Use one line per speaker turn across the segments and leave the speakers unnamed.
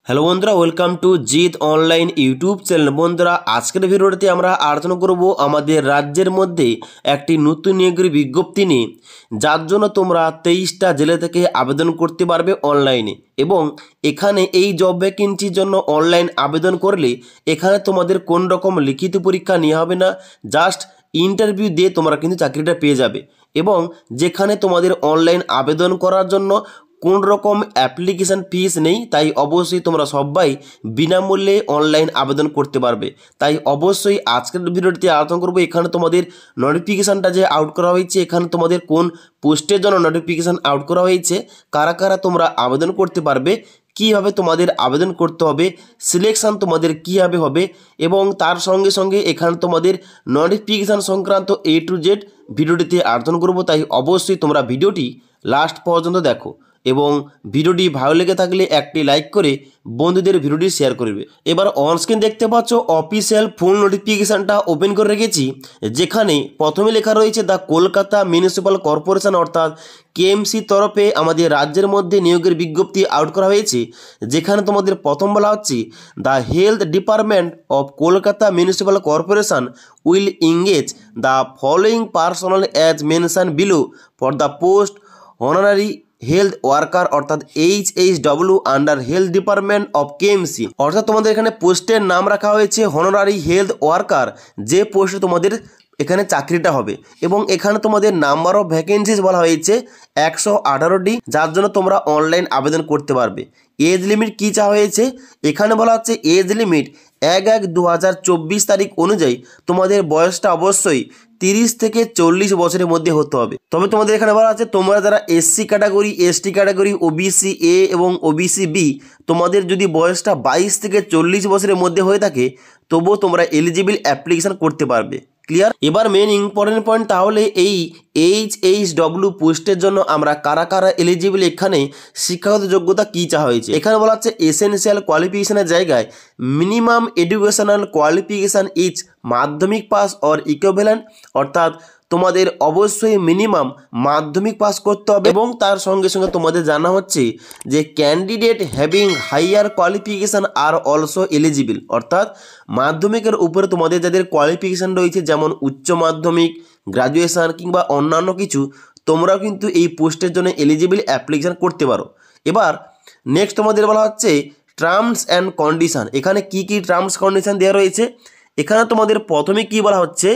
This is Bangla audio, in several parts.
হ্যালো বন্ধুরা, ওয়েলকাম টু জিত অনলাইন ইউটিউব চ্যানেল। বন্ধুরা, আজকের ভিডিওটিতে আমরা আলোচনা করব আমাদের রাজ্যের মধ্যে একটি নতুন নিয়োগের বিজ্ঞপ্তি নিয়ে, যার জন্য তোমরা 23টা জেলা থেকে আবেদন করতে পারবে অনলাইনে। এবং এখানে এই জব ভ্যাকেন্সির জন্য অনলাইন আবেদন করলে এখানে তোমাদের কোন রকম লিখিত পরীক্ষা নেওয়া হবে না, জাস্ট ইন্টারভিউ দিয়ে তোমরা কিন্তু চাকরিটা পেয়ে যাবে। এবং যেখানে তোমাদের অনলাইন আবেদন করার জন্য কোন রকম অ্যাপ্লিকেশান ফিস নেই, তাই অবশ্যই তোমরা সবাই বিনামূল্যে অনলাইন আবেদন করতে পারবে। তাই অবশ্যই আজকের ভিডিওটিতে আলোচনা করবো এখানে তোমাদের নোটিফিকেশানটা যে আউট করা হয়েছে, এখানে তোমাদের কোন পোস্টের জন্য নোটিফিকেশান আউট করা হয়েছে, কারা কারা তোমরা আবেদন করতে পারবে, কীভাবে তোমাদের আবেদন করতে হবে, সিলেকশান তোমাদের কীভাবে হবে, এবং তার সঙ্গে সঙ্গে এখানে তোমাদের নোটিফিকেশান সংক্রান্ত A to Z ভিডিওটিতে আলোচনা করবো। তাই অবশ্যই তোমরা ভিডিওটি লাস্ট পর্যন্ত দেখো এবং ভিডিওটি ভালো লেগে থাকলে একটি লাইক করে বন্ধুদের ভিডিওটি শেয়ার করবে। এবার অনস্ক্রিন দেখতে পাচ্ছ অফিসিয়াল ফুল নোটিফিকেশানটা ওপেন করে রেখেছি, যেখানে প্রথমে লেখা রয়েছে দ্য কলকাতা মিউনিসিপ্যাল কর্পোরেশন অর্থাৎ KMC তরফে আমাদের রাজ্যের মধ্যে নিয়োগের বিজ্ঞপ্তি আউট করা হয়েছে। যেখানে তোমাদের প্রথম বলা হচ্ছে the health department of Kolkata municipal corporation will engage the following personal as mention below for the post honorary health worker অর্থাৎ HHW under health department of KMC। অর্থাৎ তোমাদের এখানে পোস্টের নাম রাখা হয়েছে হনারারি হেলথ ওয়ার্কার, যে পোস্টে তোমাদের এখানে চাকরিটা হবে। এবং এখানে তোমাদের নাম্বার অফ ভ্যাকেন্সিস বলা হয়েছে 118টি, যার জন্য তোমরা অনলাইন আবেদন করতে পারবে। এজ লিমিট কী চাওয়া হয়েছে, এখানে বলা হচ্ছে এজ লিমিট 1/1/2024 তারিখ অনুযায়ী তোমাদের বয়সটা অবশ্যই 30 থেকে 40 বছরের মধ্যে হতে হবে। তবে তোমাদের এখানে বলা আছে তোমরা যারা SC category, ST category, OBC A এবং OBC B, তোমাদের যদি বয়সটা 22 থেকে 40 বছরের মধ্যে হয়ে থাকে তবুও তোমরা এলিজিবল অ্যাপ্লিকেশান করতে পারবে। ক্লিয়ার? এবার মেন ইম্পর্টেন্ট পয়েন্ট, তাহলে এই HHW পোস্টের জন্য আমরা কারা কারা এলিজিবল, এখানে শিক্ষাগত যোগ্যতা কী চাওয়া হয়েছে। এখানে বলা হচ্ছে এসেনশিয়াল কোয়ালিফিকেশানের জায়গায় মিনিমাম এডুকেশনাল কোয়ালিফিকেশান ইজ মাধ্যমিক পাস অর ইকুইভ্যালেন্ট, অর্থাৎ তোমাদের অবশ্যই মিনিমাম মাধ্যমিক পাস করতে হবে। এবং তার সঙ্গে সঙ্গে তোমাদের জানা হচ্ছে যে ক্যান্ডিডেট হ্যাভিং হাইয়ার কোয়ালিফিকেশান আর অলসো এলিজিবল, অর্থাৎ মাধ্যমিকের উপরে তোমাদের যাদের কোয়ালিফিকেশান রয়েছে, যেমন উচ্চ মাধ্যমিক, গ্রাজুয়েশান কিংবা অন্যান্য কিছু, তোমরাও কিন্তু এই পোস্টের জন্য এলিজিবল অ্যাপ্লিকেশান করতে পারো। এবার নেক্সট তোমাদের বলা হচ্ছে টার্মস অ্যান্ড কন্ডিশান। এখানে কি কি টার্মস কন্ডিশান দেওয়া রয়েছে, এখানে তোমাদের প্রথমে কি বলা হচ্ছে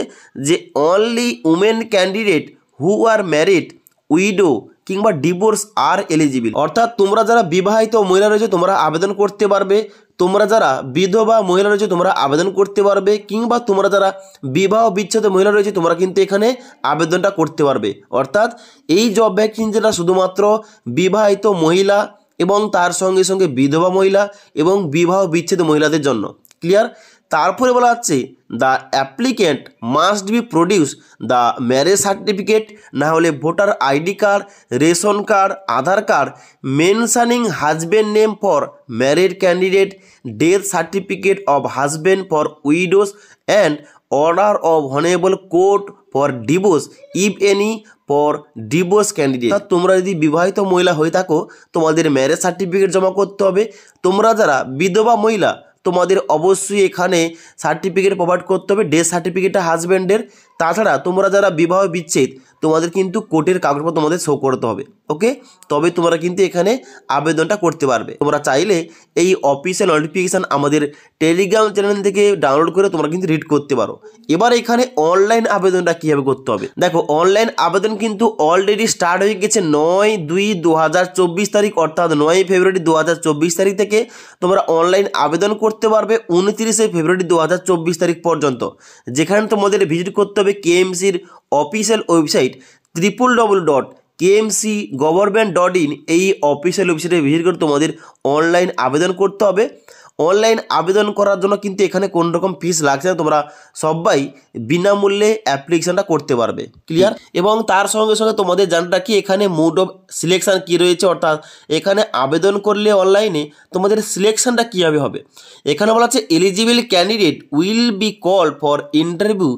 যে only women candidate who R married, widow কিংবা ডিভোর্স আর এলিজিবল, অর্থাৎ তোমরা যারা বিবাহিত মহিলা রয়েছে তোমরা আবেদন করতে পারবে, তোমরা যারা বিধবা মহিলা রয়েছে তোমরা আবেদন করতে পারবে, কিংবা তোমরা যারা বিবাহ বিচ্ছেদ মহিলা রয়েছে তোমরা কিন্তু এখানে আবেদনটা করতে পারবে। অর্থাৎ এই জব ভ্যাকেন্সিটা শুধুমাত্র বিবাহিত মহিলা এবং তার সঙ্গে সঙ্গে বিধবা মহিলা এবং বিবাহ বিচ্ছেদ মহিলাদের জন্য। ক্লিয়ার? তারপরে বলা হচ্ছে the applicant must be produce the marriage certificate, না হলে voter ID card, ration card, Aadhaar card mentioning husband name for married candidate, death certificate of husband for widows and order of honourable court for divorce if any for divorce candidate. তোমরা যদি বিবাহিত মহিলা হয়ে থাকো তোমাদের ম্যারেজ সার্টিফিকেট জমা করতে হবে। তোমরা যারা বিধবা মহিলা তোমাদের অবশ্যই এখানে সার্টিফিকেট প্রোভাইড করতে হবে, ডেথ সার্টিফিকেটটা হাজব্যান্ডের। তাছাড়া তোমরা যারা বিবাহ বিচ্ছেদ তোমাদের কিন্তু কোর্টের কাগজপত্র তোমাদের শো করতে হবে। ওকে, তবে তোমরা কিন্তু এখানে আবেদনটা করতে পারবে। তোমরা চাইলে এই অফিসিয়াল নোটিফিকেশান আমাদের টেলিগ্রাম চ্যানেল থেকে ডাউনলোড করে তোমরা কিন্তু রিড করতে পারো। এবার এখানে অনলাইন আবেদনটা কীভাবে করতে হবে, দেখো অনলাইন আবেদন কিন্তু অলরেডি স্টার্ট হয়ে গেছে 9/2/2024 তারিখ, অর্থাৎ 9 ফেব্রুয়ারি 2024 তারিখ থেকে তোমরা অনলাইন আবেদন করতে পারবে 29 ফেব্রুয়ারি 2024 তারিখ পর্যন্ত। যেখানে তোমাদের ভিজিট করতে হবে KMCর অফিসিয়াল ওয়েবসাইট www.kmcgovernment.in, এই অফিসিয়াল ওয়েবসাইটে ভিজিট করে তোমাদের অনলাইন আবেদন করতে হবে। অনলাইন আবেদন করার জন্য কিন্তু এখানে কোনো রকম ফিস লাগছে না, তোমরা সবাই বিনামূল্যে অ্যাপ্লিকেশানটা করতে পারবে। ক্লিয়ার? এবং তার সঙ্গে সঙ্গে তোমাদের জানটা কি এখানে মোড অফ সিলেকশান কী রয়েছে, অর্থাৎ এখানে আবেদন করলে অনলাইনে তোমাদের সিলেকশানটা কীভাবে হবে। এখানে বলা আছে eligible candidate will be call for interview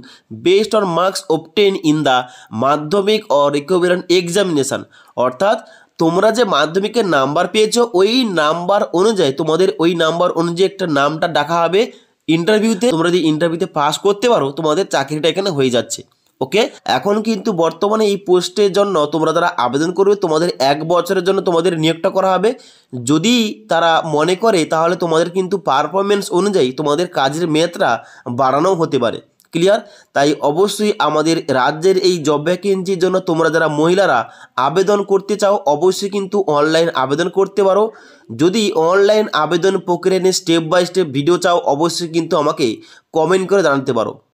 based on marks obtain in the মাধ্যমিক অর ইকুইভ্যালেন্ট এক্সামিনেশান, অর্থাৎ তোমরা যে মাধ্যমিকের নাম্বার পেয়েছো ওই নাম্বার অনুযায়ী তোমাদের ওই নাম্বার অনুযায়ী একটা নামটা ডাকা হবে ইন্টারভিউতে। তোমরা যদি ইন্টারভিউতে পাস করতে পারো তোমাদের চাকরিটা এখানে হয়ে যাচ্ছে। ওকে, এখন কিন্তু বর্তমানে এই পোস্টের জন্য তোমরা যারা আবেদন করবে তোমাদের 1 বছরের জন্য তোমাদের নিয়োগটা করা হবে। যদি তারা মনে করে তাহলে তোমাদের কিন্তু পারফরমেন্স অনুযায়ী তোমাদের কাজের মেয়াদটা বাড়ানোও হতে পারে। ক্লিয়ার? তাই অবশ্যই আমাদের রাজ্যের এই জব ভ্যাকেন্সির জন্য তোমরা যারা মহিলারা আবেদন করতে চাও অবশ্যই কিন্তু অনলাইন আবেদন করতে পারো। যদি অনলাইন আবেদন প্রক্রিয়া নিয়ে স্টেপ বাই স্টেপ ভিডিও চাও অবশ্যই কিন্তু আমাকে কমেন্ট করে জানাতে পারো।